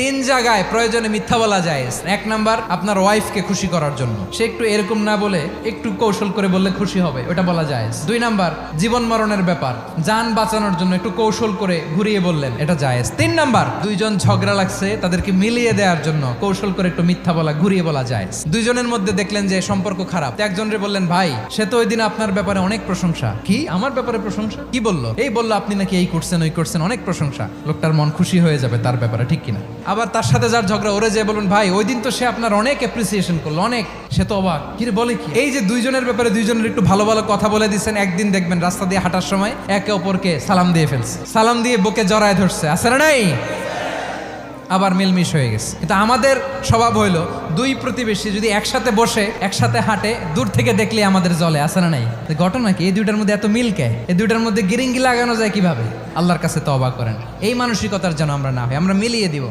তিন জায়গায় প্রয়োজনে মিথ্যা বলা যায়। এক নাম্বার, আপনার ওয়াইফকে খুশি করার জন্য, সে একটু এরকম না বলে একটু কৌশল করে বললে খুশি হবে, ওটা বলা যায়। দুই নাম্বার, জীবন মরণের ব্যাপার, যান বাঁচানোর জন্য একটু কৌশল করে ঘুরিয়ে বললেন, এটা জায়েজ। তিন নাম্বার, দুইজন ঝগড়া লাগছে তাদেরকে মিলিয়ে দেওয়ার জন্য কৌশল করে একটু মিথ্যা বলা, ঘুরিয়ে বলা যায়। দুইজনের মধ্যে দেখলেন যে সম্পর্ক খারাপ, একজনরে বললেন, ভাই সে তো ওই দিন আপনার ব্যাপারে অনেক প্রশংসা। কি আমার ব্যাপারে প্রশংসা? কি বললো? এই বললো আপনি নাকি এই করছেন ওই করছেন, অনেক প্রশংসা। লোকটার মন খুশি হয়ে যাবে তার ব্যাপারে, ঠিক কিনা? আবার তার সাথে যার ঝগড়া, ওরে যে বলুন, ভাই ওই দিন তো সে আপনার অনেক অ্যাপ্রিসিয়েশন করলো, অনেক, সে তো অবাক, কি রে বলে কি? এই যে দুইজনের ব্যাপারে দুইজনের একটু ভালো ভালো কথা বলে দিচ্ছেন, একদিন দেখবেন রাস্তা দিয়ে হাঁটার সময় একে অপরকে সালাম দিয়ে ফেলছে, সালাম দিয়ে বুকে জড়ায় ধরছে, আছে না নাই? আবার মিলমিশ হয়ে গেছে। কিন্তু আমাদের স্বভাব হইলো, দুই প্রতিবেশী যদি একসাথে বসে একসাথে হাঁটে, দূর থেকে দেখলে আমাদের জ্বলে, আছে না নাই? ঘটনা কি? এই দুইটার মধ্যে এত মিল কে? এই দুইটার মধ্যে গিরিঙ্গি লাগানো যায় কিভাবে? আল্লাহর কাছে তওবা করেন, এই মানসিকতার যেন আমরা না হয়, আমরা মিলিয়ে দিব।